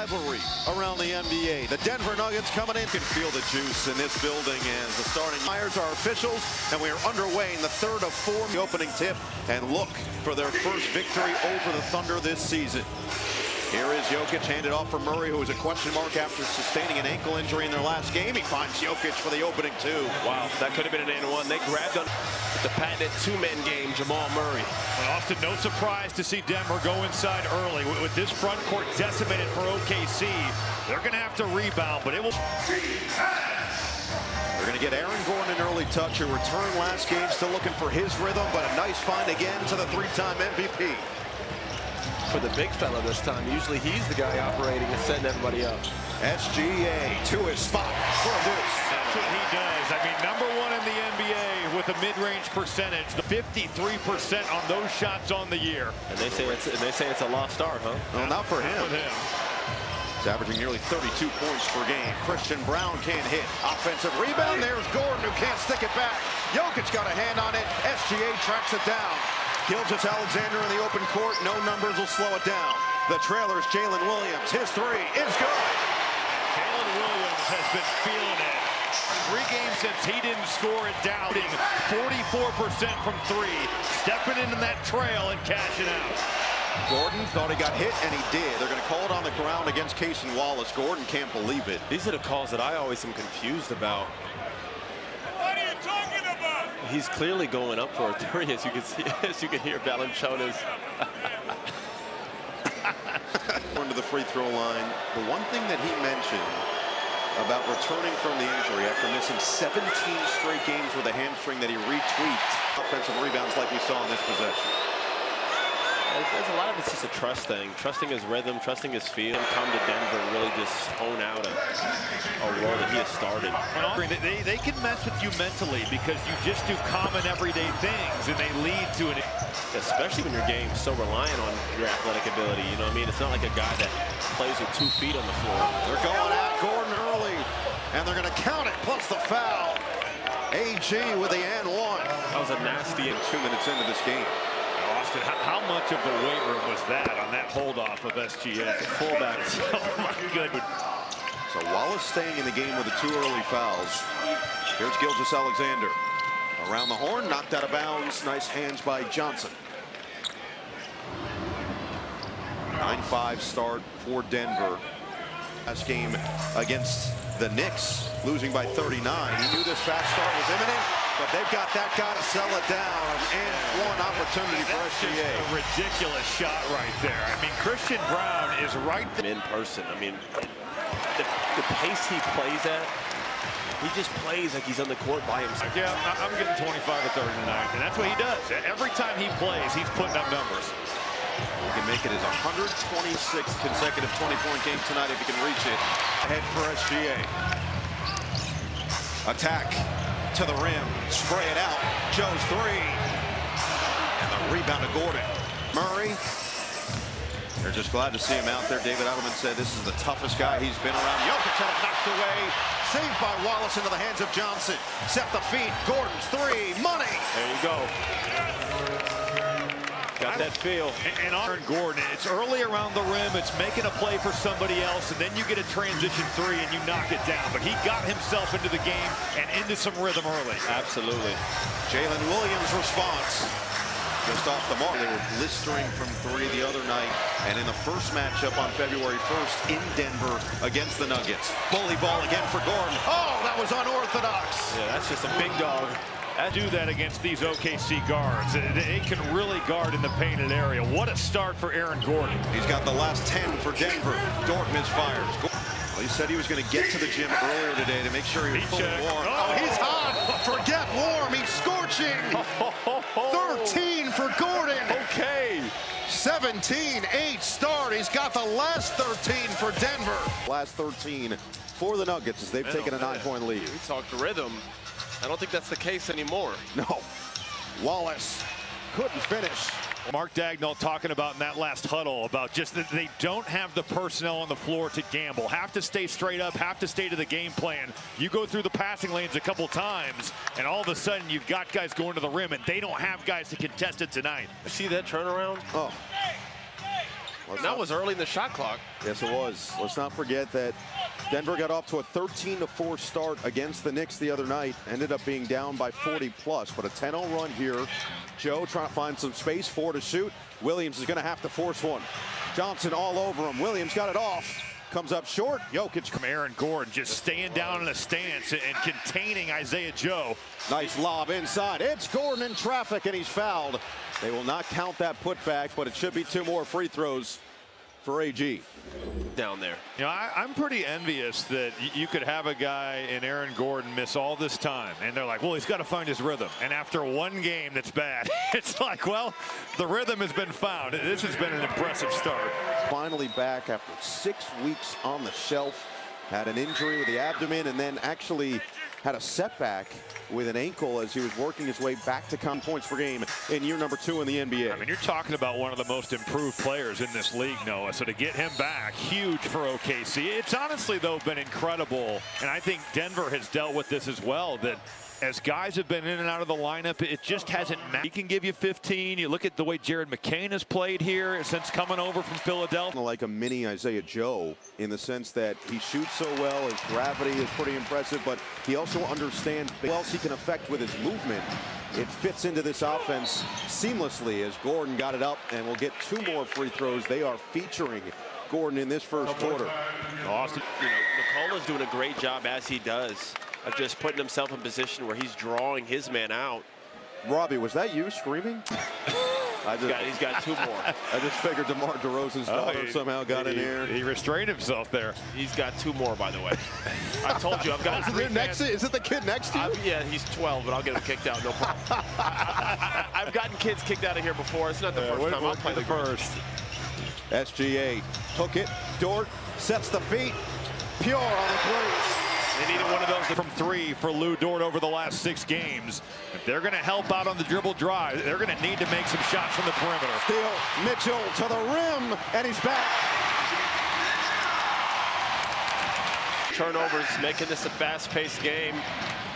rivalry around the NBA. The Denver Nuggets coming in. You can feel the juice in this building as the starting hires are officials, and we are underway in the third of four. The opening tip, and look for their first victory over the Thunder this season. Here is Jokic, handed off for Murray, who was a question mark after sustaining an ankle injury in their last game. He finds Jokic for the opening two. Wow, that could have been an and-one. They grabbed on the patented two-man game, Jamal Murray. But Austin, no surprise to see Denver go inside early. With this front court decimated for OKC, they're going to have to rebound, but it will... They're going to get Aaron Gordon an early touch, who returned last game, still looking for his rhythm, but a nice find again to the three-time MVP. For the big fella this time. Usually he's the guy operating and setting everybody up. SGA to his spot for a deuce. That's what he does. I mean, #1 in the NBA with a mid-range percentage, the 53% on those shots on the year. And they say it's a lost art, huh? Well, not for him. With him. He's averaging nearly 32 points per game. Christian Brown can't hit. Offensive rebound. There's Gordon, who can't stick it back. Jokic got a hand on it. SGA tracks it down. Gilgeous-Alexander in the open court. No numbers will slow it down. The trailer's Jalen Williams. His three is good. Jalen Williams has been feeling it. 3 games since he didn't score it, doubting 44% from 3. Stepping into that trail and cashing out. Gordon thought he got hit, and he did. They're going to call it on the ground against Casey Wallace. Gordon can't believe it. These are the calls that I always am confused about. What are you talking about? He's clearly going up for a three, as you can see, as you can hear Valanciunas. Going to the free throw line. The one thing that he mentioned about returning from the injury after missing 17 straight games with a hamstring that he retweaked offensive rebounds like we saw in this possession. There's a lot of it's just a trust thing, trusting his rhythm, trusting his feel, and come to Denver and really just hone out a role that he has started. They can mess with you mentally because you just do common everyday things, and they lead to an... Especially when your game's so reliant on your athletic ability, you know what I mean? It's not like a guy that plays with 2 feet on the floor. They're going at Gordon early, and they're going to count it, plus the foul. AG with the and one. That was a nasty... 2 minutes into this game. Austin, how much of the weight room was that on that holdoff of SGA? Fullback. Oh my goodness. So Wallace staying in the game with the 2 early fouls. Here's Gilgeous-Alexander. Around the horn, knocked out of bounds. Nice hands by Johnson. 9-5 start for Denver. Last game against the Knicks, losing by 39. He knew this fast start was imminent, but they've got that guy to settle it down. And one opportunity for SGA. Just a ridiculous shot right there. I mean, Christian Brown is right there. In person, I mean, the pace he plays at, he just plays like he's on the court by himself. Yeah, I'm getting 25 or 30 tonight, and that's what he does. Every time he plays, he's putting up numbers. He can make it his 126th consecutive 20-point game tonight if he can reach it. Ahead for SGA. Attack to the rim. Spray it out. Joe's three. And the rebound to Gordon. Murray. They're just glad to see him out there. David Edelman said this is the toughest guy he's been around. Jokic had it knocked away. Saved by Wallace into the hands of Johnson. Set the feet. Gordon's three. Money. There you go. Got that feel. And Aaron Gordon, it's early around the rim, it's making a play for somebody else, and then you get a transition 3 and you knock it down. But he got himself into the game and into some rhythm early. Absolutely. Jalen Williams' response. Just off the mark. They were blistering from 3 the other night. And in the first matchup on February 1st in Denver against the Nuggets. Bully ball again for Gordon. Oh, that was unorthodox. Yeah, that's just a big dog. Do that against these OKC guards. They can really guard in the painted area. What a start for Aaron Gordon. He's got the last 10 for Denver. Gordon misfires. Well, he said he was going to get to the gym earlier today to make sure he was fully warm. Oh, he's hot. Forget warm. He's scorching. 13 for Gordon. Okay. 17-8 start. He's got the last 13 for Denver. Last 13 for the Nuggets as they've taken a 9-point lead. We talked rhythm. I don't think that's the case anymore. No. Wallace couldn't finish. Mark Dagnall talking about in that last huddle about just that they don't have the personnel on the floor to gamble. Have to stay straight up, have to stay to the game plan. You go through the passing lanes a couple times, and all of a sudden you've got guys going to the rim, and they don't have guys to contest it tonight. See that turnaround? Oh. That was early in the shot clock. Yes, it was. Let's not forget that Denver got off to a 13-4 start against the Knicks the other night. Ended up being down by 40+, but a 10-0 run here. Joe trying to find some space, 4 to shoot. Williams is going to have to force one. Johnson all over him. Williams got it off. Comes up short. Jokic. From Aaron Gordon just staying down in a stance and containing Isaiah Joe. Nice lob inside. It's Gordon in traffic, and he's fouled. They will not count that putback, but it should be 2 more free throws for AG. Down there. You know, I'm pretty envious that you could have a guy in Aaron Gordon miss all this time, and they're like, well, he's got to find his rhythm. And after one game that's bad, it's like, well, the rhythm has been found. This has been an impressive start. Finally back after 6 weeks on the shelf. Had an injury with the abdomen, and then actually had a setback with an ankle as he was working his way back to points per game in year number 2 in the NBA. I mean, you're talking about one of the most improved players in this league, Noah. So to get him back, huge for OKC. It's honestly, though, been incredible. And I think Denver has dealt with this as well, that as guys have been in and out of the lineup, it just hasn't mattered. He can give you 15. You look at the way Jared McCain has played here since coming over from Philadelphia. Like a mini Isaiah Joe in the sense that he shoots so well, his gravity is pretty impressive, but he also understands what else he can affect with his movement. It fits into this offense seamlessly as Gordon got it up, and we'll get 2 more free throws. They are featuring Gordon in this first quarter. Austin, you know, Nicola's doing a great job, as he does, of just putting himself in position where he's drawing his man out. Robbie, was that you screaming? He's got 2 more. I just figured DeMar DeRozan's daughter somehow got in there. He restrained himself there. He's got 2 more, by the way. I told you, I've got 3 next. Is it the kid next to you? Yeah, he's 12, but I'll get him kicked out, no problem. I've gotten kids kicked out of here before. It's not the first time I'll play the first. SGA took it. Dort sets the feet. Pure on the three. They needed one of those from 3 for Lou Dort over the last 6 games. If they're going to help out on the dribble drive, they're going to need to make some shots from the perimeter. Steal, Mitchell to the rim, and he's back. Turnovers, making this a fast-paced game.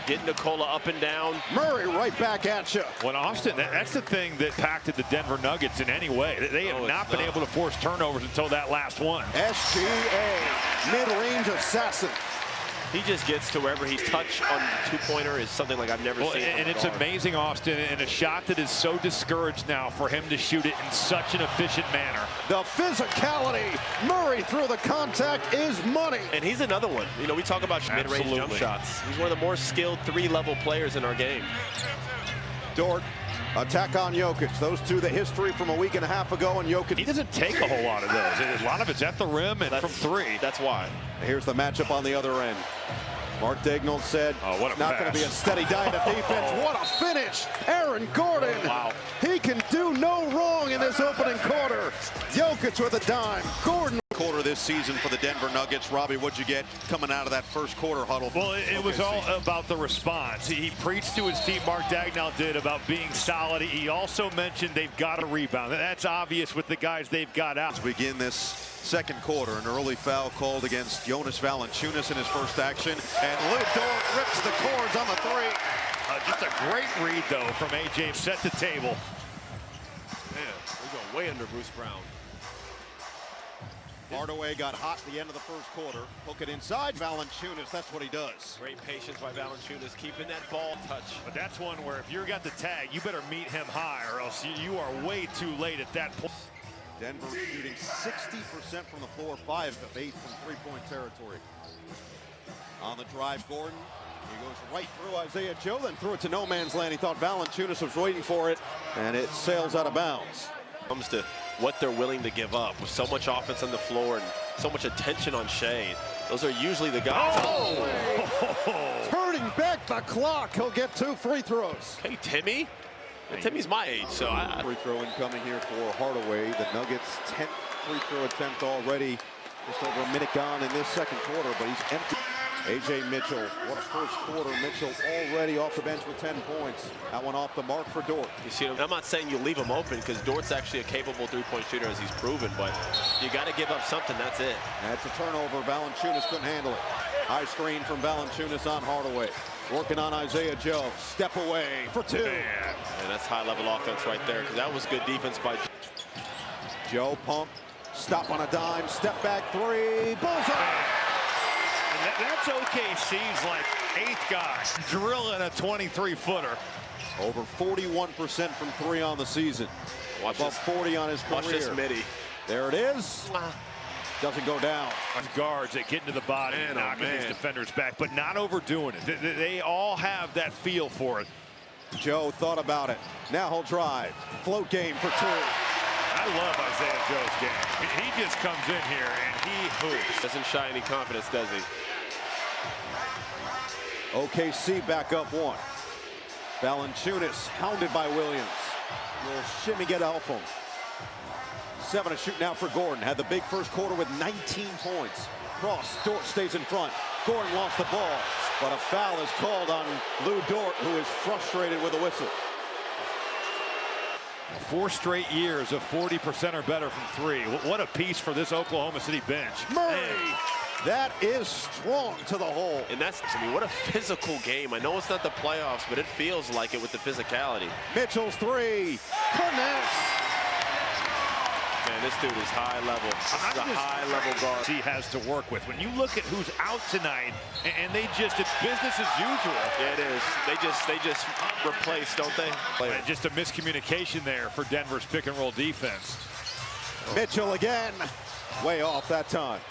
Getting Nicola up and down. Murray right back at you. Well, Austin, that's the thing that impacted the Denver Nuggets in any way. They have not been able to force turnovers until that last one. SGA, mid-range assassin. He just gets to wherever he's touched on the 2-pointer is something like I've never seen. And it's amazing, Austin, and a shot that is so discouraged now for him to shoot it in such an efficient manner. The physicality, Murray through the contact is money. And he's another one. You know, we talk about mid-range jump shots. He's one of the more skilled 3-level players in our game. Dort, attack on Jokic. Those two, the history from a week and a half ago, and Jokic. He doesn't take a whole lot of those. A lot of it's at the rim and from 3. That's why. Here's the matchup on the other end. Mark Daigneault said, not going to be a steady diet of defense. What a finish. Aaron Gordon. Wow. He can do no wrong in this opening quarter. Jokic with a dime. Gordon. Quarter this season for the Denver Nuggets. Robbie, what'd you get coming out of that first quarter huddle? Well, it was all about the response. He preached to his team, Mark Daigneault did, about being solid. He also mentioned they've got to rebound. That's obvious with the guys they've got out. As we begin this second quarter, an early foul called against Jonas Valanciunas in his first action, and Lou Dort rips the cords on the 3. Just a great read, though, from AJ. Set the table. Man, we're going way under Bruce Brown. Hardaway got hot at the end of the first quarter. Hook it inside. Valanciunas, that's what he does. Great patience by Valanciunas, keeping that ball touch. But that's one where if you got the tag, you better meet him high, or else you are way too late at that point. Denver shooting 60% from the floor, 5 of 8 from three-point territory. On the drive, Gordon. He goes right through Isaiah Joe, then threw it to no man's land. He thought Valanciunas was waiting for it, and it sails out of bounds. Comes to what they're willing to give up with so much offense on the floor and so much attention on Shea. Those are usually the guys. Turning back the clock. He'll get 2 free throws. Hey, Timmy. And Timmy's my age, so Free throw incoming here for Hardaway. The Nuggets' 10th free throw attempt already. Just over a minute gone in this second quarter, but he's empty. AJ Mitchell, what a first quarter. Mitchell already off the bench with 10 points. That one off the mark for Dort. You see, I'm not saying you leave him open because Dort's actually a capable 3-point shooter, as he's proven, but you got to give up something. That's it. That's a turnover. Valanciunas couldn't handle it. High screen from Valanciunas on Hardaway. Working on Isaiah Joe. Step away for 2. And that's high-level offense right there, because that was good defense by Joe. Pump. Stop on a dime, step back three, bullseye! And that's OKC's like 8th guy drilling a 23-footer. Over 41% from three on the season. Above 40 on his career. Watch this midi. There it is. Doesn't go down. Guards that get into the body, knocking these defenders back, but not overdoing it. They all have that feel for it. Joe thought about it. Now he'll drive. Float game for two. I love Isaiah Joe's game. He just comes in here and he hoops. Doesn't show any confidence, does he? OKC back up one. Valanciunas hounded by Williams. Little shimmy get Alphonse. 7 to shoot now for Gordon. Had the big first quarter with 19 points. Cross, Dort stays in front. Gordon lost the ball, but a foul is called on Lou Dort, who is frustrated with a whistle. 4 straight years of 40% or better from three. What a piece for this Oklahoma City bench. Murray, that is strong to the hole. And that's, I mean, what a physical game. I know it's not the playoffs, but it feels like it with the physicality. Mitchell's three, connects. Man, this dude is high level. This is a high-level guard he has to work with. When you look at who's out tonight, and they just, it's business as usual. Yeah, it is. They just replace, don't they? And just a miscommunication there for Denver's pick-and-roll defense. Mitchell again, way off that time.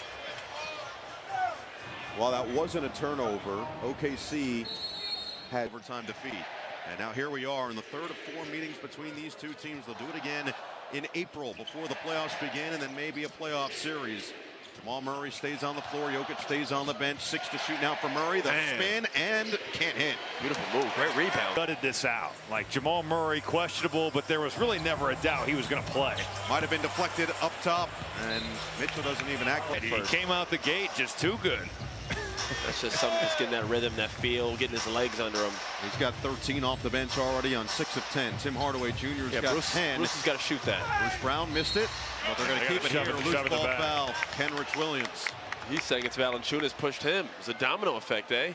While that wasn't a turnover, OKC had overtime defeat. And now here we are in the third of 4 meetings between these two teams. They'll do it again in April before the playoffs begin, and then maybe a playoff series. Jamal Murray stays on the floor. Jokic stays on the bench. 6 to shoot now for Murray. The spin and can't hit. Beautiful move. Great rebound. Gutted this out. Like Jamal Murray, questionable, but there was really never a doubt he was going to play. Might have been deflected up top, and Mitchell doesn't even act like He first. came out the gate just too good. That's just something that's getting that rhythm, that feel, getting his legs under him. He's got 13 off the bench already on 6 of 10. Tim Hardaway Jr.'s got Bruce, 10. Bruce has got to shoot that. Bruce Brown missed it, but they're going to keep it here. Loose ball foul. Kenrich Williams. He's saying it's Valanciunas pushed him. It's a domino effect, eh?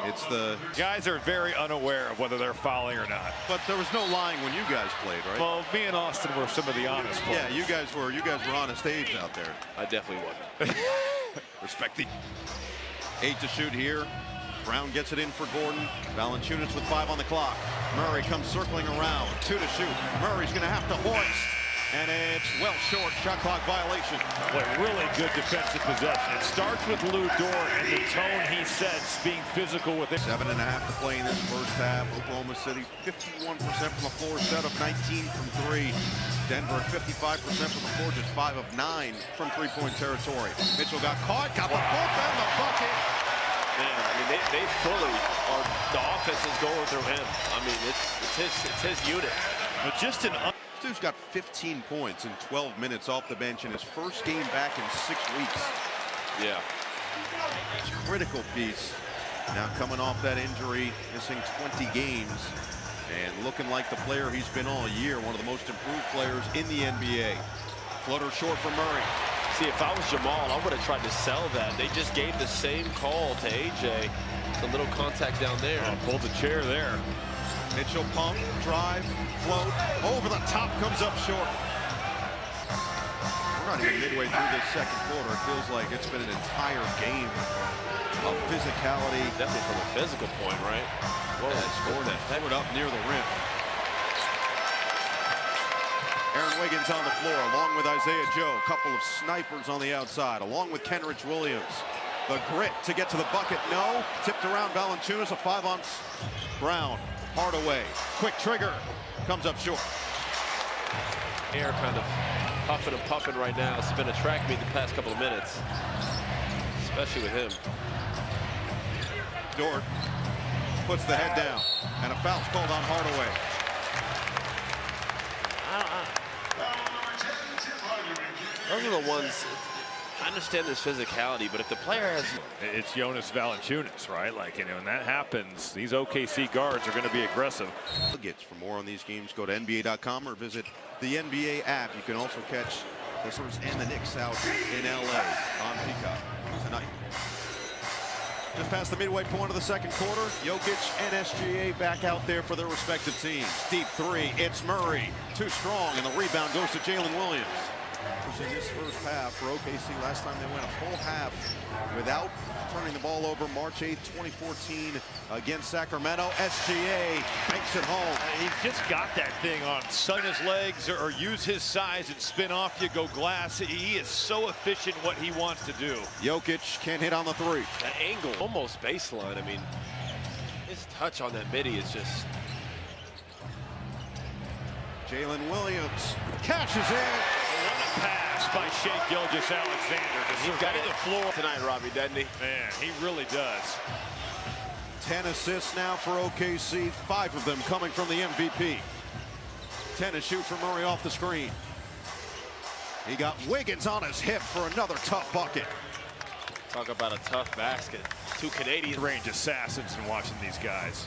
It's the guys are very unaware of whether they're fouling or not. But there was no lying when you guys played, right? Well, me and Austin were some of the honest players. Yeah, you guys were honest A's out there. I definitely wasn't. Respect the 8 to shoot here. Brown gets it in for Gordon. Valanciunas with 5 on the clock. Murray comes circling around. 2 to shoot. Murray's going to have to hoist. And it's well short. Shot clock violation. Boy, really good defensive possession. It starts with Lou Dort and the tone he sets, being physical with it. 7.5 to play in this first half. Oklahoma City 51% from the floor, set of 19 from 3. Denver 55% from the floor, just 5 of 9 from three-point territory. Mitchell got caught, got the bump and the bucket. Man, I mean, they fully are. The offense is going through him. I mean, it's his unit. But just an. This dude's got 15 points in 12 minutes off the bench in his first game back in 6 weeks. Yeah. Critical piece. Now coming off that injury, missing 20 games, and looking like the player he's been all year, one of the most improved players in the NBA. Floater short for Murray. See, if I was Jamal, I would have tried to sell that. They just gave the same call to AJ. The little contact down there. Pulled the chair there. Mitchell pump, drive, float, over the top, comes up short. We're not even midway through this second quarter. It feels like it's been an entire game of physicality. Definitely from a physical point, right? Whoa, Gordon threw it up near the rim. Aaron Wiggins on the floor, along with Isaiah Joe. A couple of snipers on the outside, along with Kenrich Williams. The grit to get to the bucket, no. Tipped around Valanciunas, a 5 on Brown. Hardaway, quick trigger, comes up short. Air kind of puffing and puffing right now. It's been a track meet the past couple of minutes, especially with him. Dort puts the head down, and a foul's called on Hardaway. Those are the ones. I understand this physicality, but if the player has... It's Jonas Valanciunas, right? Like, you know, when that happens, these OKC guards are going to be aggressive. For more on these games, go to NBA.com or visit the NBA app. You can also catch the Spurs and the Knicks out in LA on Peacock tonight. Just past the midway point of the second quarter, Jokic and SGA back out there for their respective teams. Deep 3, it's Murray. Too strong, and the rebound goes to Jalen Williams. In this first half for OKC, last time they went a full half without turning the ball over. March 8th, 2014 against Sacramento. SGA makes it home. He's just got that thing on. Sun his legs or use his size and spin off you, go glass. He is so efficient what he wants to do. Jokic can't hit on the three. That angle, almost baseline. I mean, his touch on that midi is just... Jalen Williams cashes in. What a pass by Shea Gilgeous-Alexander. He's got the floor tonight, Robbie, doesn't he? Man, he really does. 10 assists now for OKC, 5 of them coming from the MVP. 10 to shoot for Murray off the screen. He got Wiggins on his hip for another tough bucket. Talk about a tough basket. 2 Canadian Range assassins and watching these guys.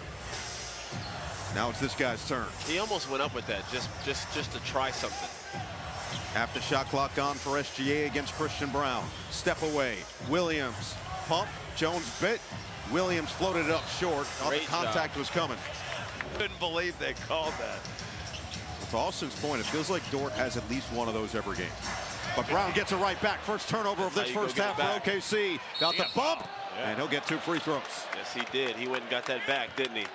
Now it's this guy's turn. He almost went up with that just to try something. After shot clock gone for SGA against Christian Brown. Step away. Williams pump. Jones bit. Williams floated it up short. Great The contact job. was coming. Couldn't believe they called that. To Austin's point, it feels like Dort has at least one of those every game. But Brown gets it right back. First turnover of this first half for OKC. Got the bump, and he'll get 2 free throws. Yes, he did. He went and got that back, didn't he?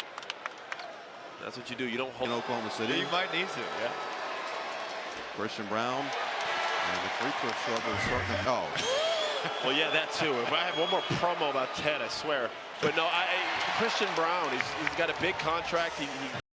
That's what you do. You don't hold. In Oklahoma City. You might need to, yeah. Christian Brown. And the free throw struggle is starting to... Oh. Well, yeah, that too. If I had one more promo about Ted, I swear. But no, Christian Brown, he's got a big contract. He